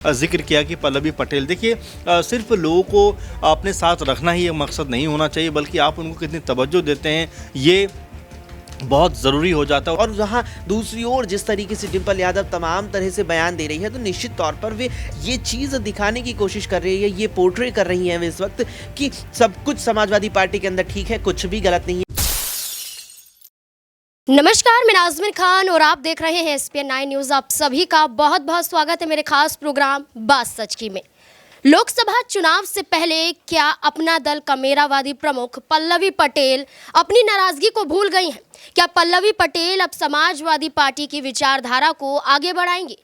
जिक्र किया कि पल्लवी पटेल देखिए सिर्फ लोगों को अपने साथ रखना ही एक मकसद नहीं होना चाहिए, बल्कि आप उनको कितनी तवज्जो देते हैं ये बहुत ज़रूरी हो जाता है। और जहां दूसरी ओर जिस तरीके से डिम्पल यादव तमाम तरह से बयान दे रही है, तो निश्चित तौर पर वे ये चीज़ दिखाने की कोशिश कर रही है, ये पोर्ट्रे कर रही हैं वे इस वक्त कि सब कुछ समाजवादी पार्टी के अंदर ठीक है, कुछ भी गलत नहीं है। नमस्कार, मैं नाज़मीन खान और आप देख रहे हैं SPN 9 न्यूज़। आप सभी का बहुत बहुत स्वागत है मेरे खास प्रोग्राम बात सच की में। लोकसभा चुनाव से पहले क्या अपना दल कमेरावादी प्रमुख पल्लवी पटेल अपनी नाराजगी को भूल गई हैं? क्या पल्लवी पटेल अब समाजवादी पार्टी की विचारधारा को आगे बढ़ाएंगी?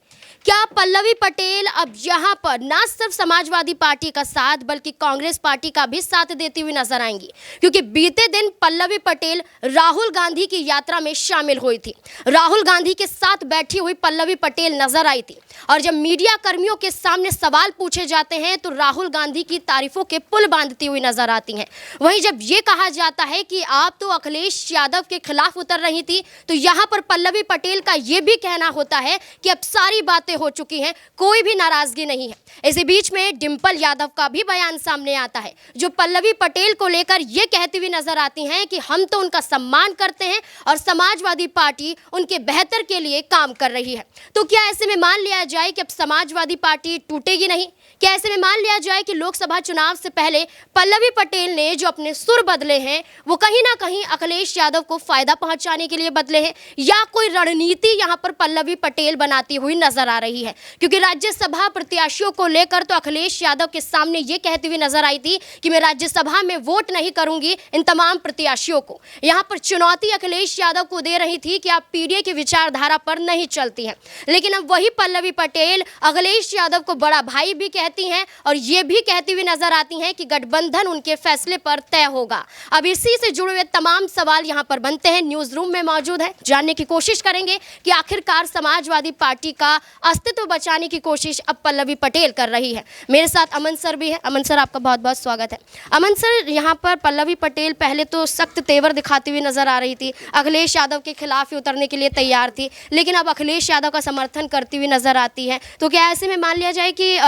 क्या पल्लवी पटेल अब यहाँ पर न सिर्फ समाजवादी पार्टी का साथ बल्कि कांग्रेस पार्टी का भी साथ देती हुई नजर आएंगी? क्योंकि बीते दिन पल्लवी पटेल राहुल गांधी की यात्रा में शामिल हुई थी। राहुल गांधी के साथ बैठी हुई पल्लवी पटेल नजर आई थी और जब मीडिया कर्मियों के सामने सवाल पूछे जाते हैं तो राहुल गांधी की तारीफों के पुल बांधती हुई नजर आती हैं। वहीं जब ये कहा जाता है कि आप तो अखिलेश यादव के खिलाफ उतर रही थी, तो यहाँ पर पल्लवी पटेल का ये भी कहना होता है कि अब सारी बातें हो चुकी हैं, कोई भी नाराजगी नहीं है। इसी बीच में डिम्पल यादव का भी बयान सामने आता है, जो पल्लवी पटेल को लेकर ये कहती हुई नजर आती हैं कि हम तो उनका सम्मान करते हैं और समाजवादी पार्टी उनके बेहतर के लिए काम कर रही है। तो क्या ऐसे में मान लिया जाए कि अब समाजवादी पार्टी टूटेगी नहीं? क्या ऐसे में मान लिया जाए कि लोकसभा चुनाव से पहले पल्लवी पटेल ने जो अपने सुर बदले हैं वो कहीं ना कहीं अखिलेश यादव को फायदा पहुंचाने के लिए बदले हैं, या कोई रणनीति यहां पर पल्लवी पटेल बनाती हुई नजर आ रही है? क्योंकि राज्यसभा प्रत्याशियों को लेकर तो अखिलेश यादव के सामने ये कहती हुई नजर आई थी कि मैं राज्यसभा में वोट नहीं करूंगी इन तमाम प्रत्याशियों को। यहां पर चुनौती अखिलेश यादव को दे रही थी कि आप पीडीए की विचारधारा पर नहीं चलती हैं, लेकिन अब वही पल्लवी पटेल अखिलेश यादव को बड़ा भाई भी कहती हैं और ये भी कहती हुई नजर आती हैं कि गठबंधन उनके फैसले पर तय होगा। अब इसी से जुड़े हुए तमाम सवाल यहां पर बनते हैं। न्यूज रूम में मौजूद है, जानने की कोशिश करेंगे कि आखिरकार समाजवादी पार्टी का अस्तित्व बचाने की कोशिश अब पल्लवी पटेल कर रही है। मेरे साथ अमन सर भी है। अमन सर, आपका बहुत बहुत स्वागत है। अमन सर, यहाँ पर पल्लवी पटेल पहले तो सख्त तेवर दिखाती हुई नजर आ रही थी, अखिलेश यादव के खिलाफ ही उतरने के लिए तैयार थी, लेकिन अब अखिलेश यादव का समर्थन करती हुई नजर आती है। तो क्या ऐसे में मान लिया जाए कि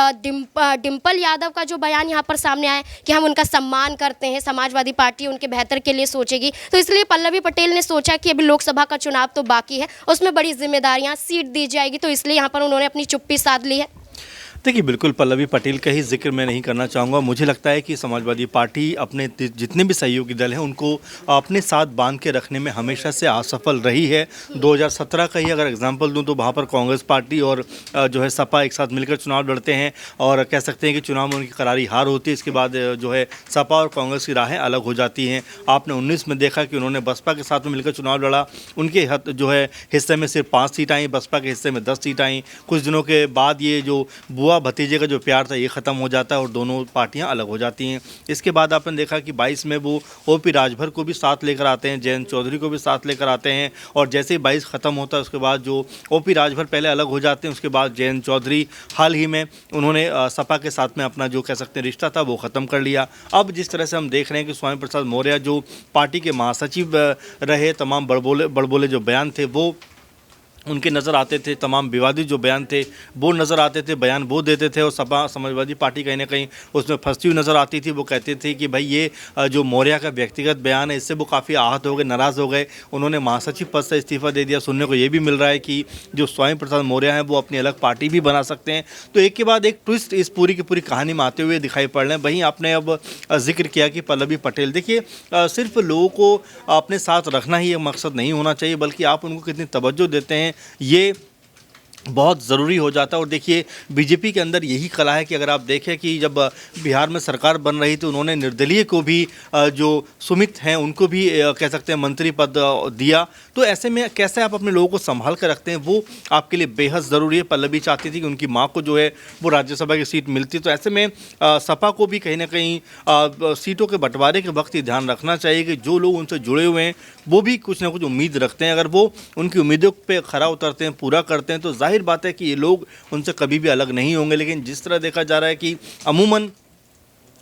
डिम्पल यादव का जो बयान यहाँ पर सामने आया कि हम उनका सम्मान करते हैं, समाजवादी पार्टी उनके बेहतर के लिए सोचेगी, तो इसलिए पल्लवी पटेल ने सोचा कि अभी लोकसभा का चुनाव तो बाकी है, उसमें बड़ी जिम्मेदारियां, सीट दी जाएगी, तो इसलिए यहाँ पर उन्होंने अपनी चुप्पी साध ली है? देखिए, बिल्कुल पल्लवी पटेल का ही जिक्र मैं नहीं करना चाहूँगा। मुझे लगता है कि समाजवादी पार्टी अपने जितने भी सहयोगी दल हैं उनको अपने साथ बांध के रखने में हमेशा से असफल रही है। 2017 का ही अगर एग्जांपल दूं तो वहाँ पर कांग्रेस पार्टी और जो है सपा एक साथ मिलकर चुनाव लड़ते हैं और कह सकते हैं कि चुनाव में उनकी करारी हार होती है। इसके बाद जो है सपा और कांग्रेस की राहें अलग हो जाती हैं। आपने 19 में देखा कि उन्होंने बसपा के साथ में मिलकर चुनाव लड़ा, उनके जो है हिस्से में सिर्फ 5 सीट आई, बसपा के हिस्से में 10 सीट आई। कुछ दिनों के बाद ये जो बुआ भतीजे का जो प्यार था ये ख़त्म हो जाता है और दोनों पार्टियां अलग हो जाती हैं। इसके बाद आपने देखा कि 22 में वो ओपी राजभर को भी साथ लेकर आते हैं, जयंत चौधरी को भी साथ लेकर आते हैं, और जैसे ही 22 ख़त्म होता है उसके बाद जो ओपी राजभर पहले अलग हो जाते हैं, उसके बाद जयंत चौधरी हाल ही में उन्होंने सपा के साथ में अपना जो कह सकते हैं रिश्ता था वो ख़त्म कर लिया। अब जिस तरह से हम देख रहे हैं कि स्वामी प्रसाद मौर्य जो पार्टी के महासचिव रहे, तमाम बड़बोले जो बयान थे वो उनके नज़र आते थे, तमाम विवादित जो बयान थे वो नज़र आते थे, बयान वो देते थे और सपा समाजवादी पार्टी कहीं ना कहीं उसमें फंसती हुई नज़र आती थी। वो कहते थे कि भाई ये जो मौर्य का व्यक्तिगत बयान है इससे वो काफ़ी आहत हो गए, नाराज़ हो गए, उन्होंने महासचिव पद से इस्तीफा दे दिया। सुनने को ये भी मिल रहा है कि जो स्वामी प्रसाद मौर्य हैं वो अपनी अलग पार्टी भी बना सकते हैं। तो एक के बाद एक ट्विस्ट इस पूरी की पूरी कहानी में आते हुए दिखाई पड़ रहे हैं। वहीं आपने अब जिक्र किया कि पल्लवी पटेल देखिए सिर्फ लोगों को अपने साथ रखना ही एक मकसद नहीं होना चाहिए, बल्कि आप उनको कितनी तवज्जो देते हैं ये बहुत ज़रूरी हो जाता है। और देखिए, बीजेपी के अंदर यही कला है कि अगर आप देखें कि जब बिहार में सरकार बन रही थी उन्होंने निर्दलीय को भी जो सुमित हैं उनको भी कह सकते हैं मंत्री पद दिया। तो ऐसे में कैसे आप अपने लोगों को संभाल कर रखते हैं वो आपके लिए बेहद ज़रूरी है। पल्लवी चाहती थी कि उनकी माँ को जो है वो राज्यसभा की सीट मिलती, तो ऐसे में सपा को भी कहीं ना कहीं सीटों के बंटवारे के वक्त ही ध्यान रखना चाहिए कि जो लोग उनसे जुड़े हुए हैं वो भी कुछ ना कुछ उम्मीद रखते हैं। अगर वो उनकी उम्मीदों पर खरा उतरते हैं, पूरा करते हैं, तो जाहिर बात है कि ये लोग उनसे कभी भी अलग नहीं होंगे। लेकिन जिस तरह देखा जा रहा है कि अमूमन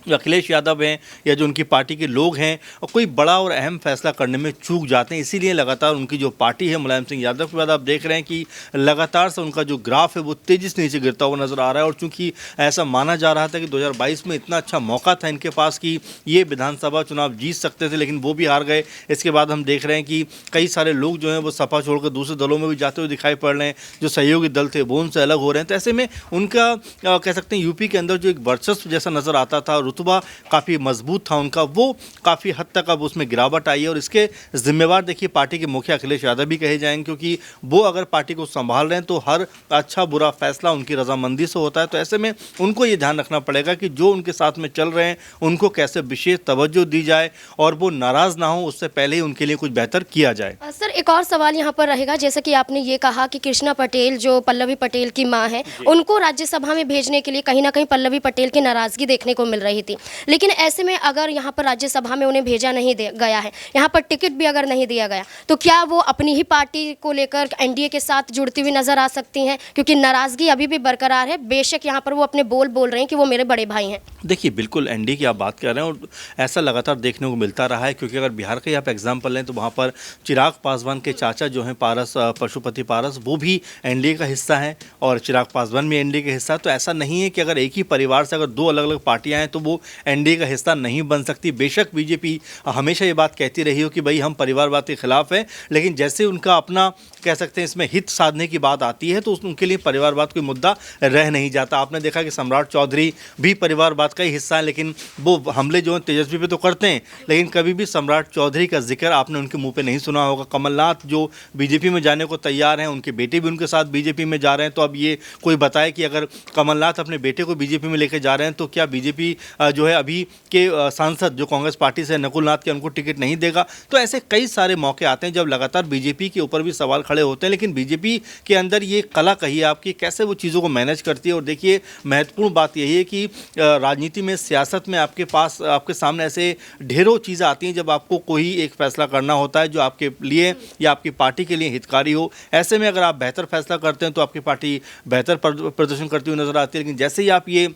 जो अखिलेश यादव हैं या जो उनकी पार्टी के लोग हैं और कोई बड़ा और अहम फैसला करने में चूक जाते हैं। इसीलिए लगातार उनकी जो पार्टी है मुलायम सिंह यादव के बाद आप देख रहे हैं कि लगातार से उनका जो ग्राफ है वो तेज़ी से नीचे गिरता हुआ नज़र आ रहा है। और चूंकि ऐसा माना जा रहा था कि 2022 में इतना अच्छा मौका था इनके पास कि ये विधानसभा चुनाव जीत सकते थे, लेकिन वो भी हार गए। इसके बाद हम देख रहे हैं कि कई सारे लोग जो हैं वो सपा छोड़कर दूसरे दलों में भी जाते हुए दिखाई पड़ रहे हैं। जो सहयोगी दल थे वो उनसे अलग हो रहे हैं। तो ऐसे में उनका कह सकते हैं यूपी के अंदर जो एक वर्चस्व जैसा नज़र आता था, रुतबा काफ़ी मजबूत था उनका, वो काफ़ी हद तक अब उसमें गिरावट आई है। और इसके जिम्मेवार देखिए पार्टी के मुखिया अखिलेश यादव भी कहे जाएंगे, क्योंकि वो अगर पार्टी को संभाल रहे हैं तो हर अच्छा बुरा फैसला उनकी रजामंदी से होता है। तो ऐसे में उनको ये ध्यान रखना पड़ेगा कि जो उनके साथ में चल रहे हैं उनको कैसे विशेष तवज्जो दी जाए और वो नाराज़ ना हो, उससे पहले ही उनके लिए कुछ बेहतर किया जाए। सर एक और सवाल यहाँ पर रहेगा, जैसे कि आपने ये कहा कि कृष्णा पटेल जो पल्लवी पटेल की मां है उनको राज्यसभा में भेजने के लिए कहीं ना कहीं पल्लवी पटेल की नाराजगी देखने को मिल रही थी। लेकिन ऐसे में अगर यहाँ पर राज्यसभा में उन्हें भेजा नहीं गया है, यहाँ पर टिकट भी अगर नहीं दिया गया, तो क्या वो अपनी ही पार्टी को लेकर एनडीए के साथ जुड़ती हुई नजर आ सकती हैं? क्योंकि नाराजगी अभी भी बरकरार है, बेशक यहाँ पर वो अपने बोल रहे हैं कि वो मेरे बड़े भाई हैं। देखिए बिल्कुल एनडीए की आप बात कर रहे हैं और ऐसा लगातार देखने को मिलता रहा है। क्योंकि अगर बिहार का ही आप एग्जाम्पल लें तो वहाँ पर चिराग पासवान के चाचा जो हैं पारस पशुपति पारस, वो भी एनडीए का हिस्सा हैं और चिराग पासवान भी एनडीए का हिस्सा है। तो ऐसा नहीं है कि अगर एक ही परिवार से अगर दो अलग अलग पार्टियां हैं तो वो एनडीए का हिस्सा नहीं बन सकती। बेशक बीजेपी हमेशा ये बात कहती रही हो कि भाई हम परिवारवाद के खिलाफ हैं, लेकिन जैसे उनका अपना कह सकते हैं इसमें हित साधने की बात आती है तो उनके लिए परिवारवाद कोई मुद्दा रह नहीं जाता। आपने देखा कि सम्राट चौधरी भी परिवारवाद का ही हिस्सा है, लेकिन वो हमले जो हैं तेजस्वी पे तो करते हैं, लेकिन कभी भी सम्राट चौधरी का जिक्र आपने उनके मुंह पे नहीं सुना होगा। कमलनाथ जो बीजेपी में जाने को तैयार हैं, उनके बेटे भी उनके साथ बीजेपी में जा रहे हैं। तो अब ये कोई बताए कि अगर कमलनाथ अपने बेटे को बीजेपी में लेकर जा रहे हैं तो क्या बीजेपी जो है अभी के सांसद जो कांग्रेस पार्टी से नकुल नाथ के उनको टिकट नहीं देगा? तो ऐसे कई सारे मौके आते हैं जब लगातार बीजेपी के ऊपर भी सवाल खड़े होते हैं, लेकिन बीजेपी के अंदर ये कला कही है आपकी कैसे वो चीज़ों को मैनेज करती है। और देखिए महत्वपूर्ण बात यही है कि राजनीति में, सियासत में आपके सामने ऐसे ढेरों चीज़ें आती हैं जब आपको कोई एक फैसला करना होता है जो आपके लिए या आपकी पार्टी के लिए हितकारी हो। ऐसे में अगर आप बेहतर फैसला करते हैं तो आपकी पार्टी बेहतर प्रदर्शन करती हुई नजर आती है, लेकिन जैसे ही आप ये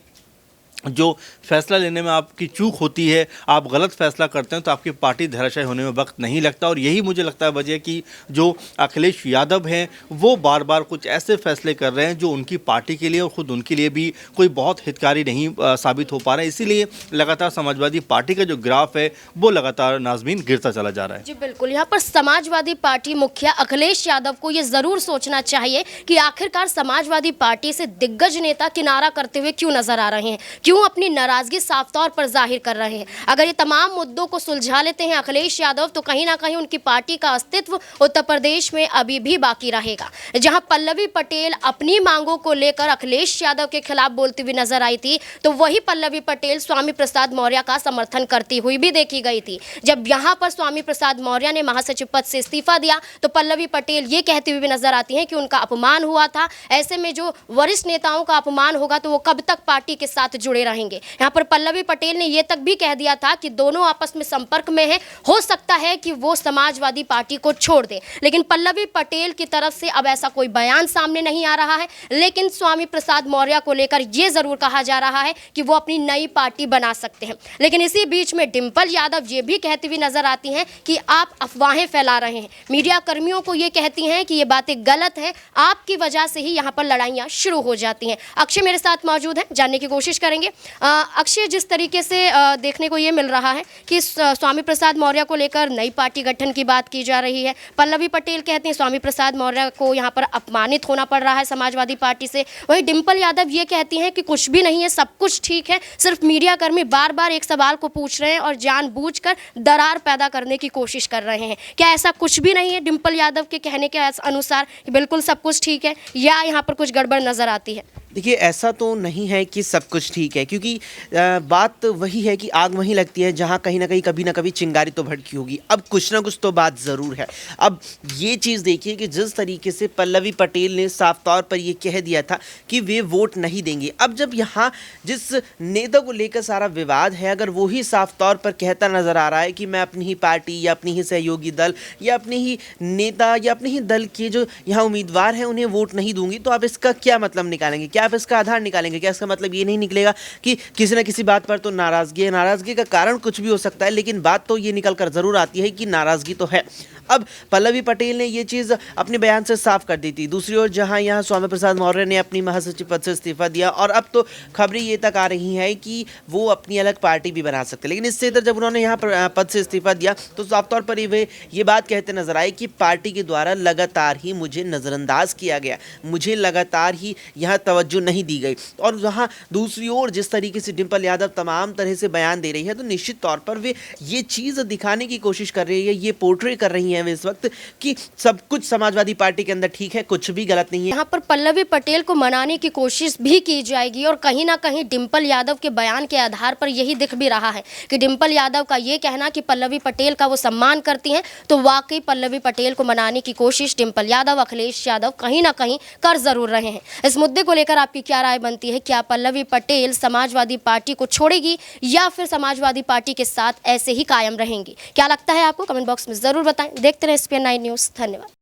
जो फैसला लेने में आपकी चूक होती है, आप गलत फैसला करते हैं तो आपकी पार्टी धराशायी होने में वक्त नहीं लगता। और यही मुझे लगता है वजह कि जो अखिलेश यादव हैं वो बार बार कुछ ऐसे फैसले कर रहे हैं जो उनकी पार्टी के लिए और ख़ुद उनके लिए भी कोई बहुत हितकारी नहीं साबित हो पा रहा है। इसीलिए लगातार समाजवादी पार्टी का जो ग्राफ है वो लगातार नाज़मीन गिरता चला जा रहा है। जी बिल्कुल, यहाँ पर समाजवादी पार्टी मुखिया अखिलेश यादव को ये ज़रूर सोचना चाहिए कि आखिरकार समाजवादी पार्टी से दिग्गज नेता किनारा करते हुए क्यों नजर आ रहे हैं, क्यों अपनी नाराजगी साफ तौर पर जाहिर कर रहे हैं। अगर ये तमाम मुद्दों को सुलझा लेते हैं अखिलेश यादव तो कहीं ना कहीं उनकी पार्टी का अस्तित्व उत्तर प्रदेश में अभी भी बाकी रहेगा। जहां पल्लवी पटेल अपनी मांगों को लेकर अखिलेश यादव के खिलाफ बोलती हुई नजर आई थी, तो वही पल्लवी पटेल स्वामी प्रसाद मौर्य का समर्थन करती हुई भी देखी गई थी। जब यहां पर स्वामी प्रसाद मौर्य ने महासचिव पद से इस्तीफा दिया तो पल्लवी पटेल ये कहती हुई भी नजर आती हैं कि उनका अपमान हुआ था। ऐसे में जो वरिष्ठ नेताओं का अपमान होगा तो वो कब तक पार्टी के साथ जुड़े रहेंगे। यहाँ पर पल्लवी पटेल ने यह तक भी कह दिया था कि दोनों आपस में संपर्क में हैं, हो सकता है कि वो समाजवादी पार्टी को छोड़ दे। लेकिन पल्लवी पटेल की तरफ से अब ऐसा कोई बयान सामने नहीं आ रहा है, लेकिन स्वामी प्रसाद मौर्य को लेकर यह जरूर कहा जा रहा है कि वो अपनी नई पार्टी बना सकते हैं। लेकिन इसी बीच में डिंपल यादव ये भी कहती हुई नजर आती हैं कि आप अफवाहें फैला रहे हैं, मीडिया कर्मियों को ये कहती हैं कि ये बातें गलत हैं, आपकी वजह से ही यहाँ पर लड़ाइयाँ शुरू हो जाती हैं। अक्षय मेरे साथ मौजूद हैं, जानने की कोशिश करेंगे। अक्षय, जिस तरीके से देखने को ये मिल रहा है कि स्वामी प्रसाद मौर्य को लेकर नई पार्टी गठन की बात की जा रही है, पल्लवी पटेल कहते हैं स्वामी प्रसाद मौर्य को यहाँ पर अपमानित होना पड़ रहा है समाजवादी पार्टी से, वहीं डिंपल यादव ये कहती हैं कि कुछ भी नहीं है, सब कुछ ठीक है, सिर्फ मीडिया कर्मी बार बार एक सवाल को पूछ रहे हैं और जानबूझकर दरार पैदा करने की कोशिश कर रहे हैं। क्या ऐसा कुछ भी नहीं है डिंपल यादव के कहने के अनुसार कि बिल्कुल सब कुछ ठीक है, या यहाँ पर कुछ गड़बड़ नजर आती है? देखिए ऐसा तो नहीं है कि सब कुछ ठीक है, क्योंकि बात वही है कि आग वहीं लगती है जहाँ कहीं ना कहीं कभी ना कभी चिंगारी तो भड़की होगी। अब कुछ ना कुछ तो बात ज़रूर है। अब ये चीज़ देखिए कि जिस तरीके से पल्लवी पटेल ने साफ तौर पर ये कह दिया था कि वे वोट नहीं देंगे, अब जब यहाँ जिस नेता को लेकर सारा विवाद है, अगर वो ही साफ तौर पर कहता नज़र आ रहा है कि मैं अपनी ही पार्टी या अपनी ही सहयोगी दल या अपने ही नेता या अपने ही दल के जो यहाँ उम्मीदवार हैं उन्हें वोट नहीं दूंगी, तो आप इसका क्या मतलब निकालेंगे? क्या क्या आप इसका आधार निकालेंगे? क्या इसका मतलब ये नहीं निकलेगा कि किसी न किसी बात पर तो नाराजगी है, नाराजगी का कारण कुछ भी हो सकता है, लेकिन बात तो ये निकल कर जरूर आती है कि नाराजगी तो है। अब पल्लवी पटेल ने ये चीज अपने बयान से साफ कर दी थी। दूसरी ओर जहां यहाँ स्वामी प्रसाद मौर्य ने अपनी महासचिव पद से इस्तीफा दिया और अब तो खबरें ये तक आ रही हैं कि वो अपनी अलग पार्टी भी बना सकते हैं। लेकिन इससे इधर जब उन्होंने यहाँ पद से इस्तीफा दिया तो साफ तौर पर वे ये बात कहते नजर आए कि पार्टी के द्वारा लगातार ही मुझे नज़रअंदाज किया गया, मुझे लगातार ही यहाँ तवज्जो नहीं दी गई। और वहाँ दूसरी ओर जिस तरीके से डिम्पल यादव तमाम तरह से बयान दे रही है, तो निश्चित तौर पर वे ये चीज़ दिखाने की कोशिश कर रही है, ये पोर्ट्रे कर रही हैं वे इस वक्त कि सब कुछ समाजवादी पार्टी के अंदर ठीक है, कुछ भी गलत नहीं है। यहाँ पर पल्लवी पटेल को मनाने की कोशिश भी की जाएगी और कहीं ना कहीं डिम्पल यादव के बयान के आधार पर यही दिख भी रहा है कि डिम्पल यादव का ये कहना कि पल्लवी पटेल का वो सम्मान करती हैं, तो वाकई पल्लवी पटेल को मनाने की कोशिश डिम्पल यादव, अखिलेश यादव कहीं ना कहीं कर जरूर रहे हैं। इस मुद्दे को लेकर आपकी क्या राय बनती है? क्या पल्लवी पटेल समाजवादी पार्टी को छोड़ेगी या फिर समाजवादी पार्टी के साथ ऐसे ही कायम रहेंगी? क्या लगता है आपको? कमेंट बॉक्स में जरूर बताएं। देखते रहे SPN9 न्यूज़। धन्यवाद।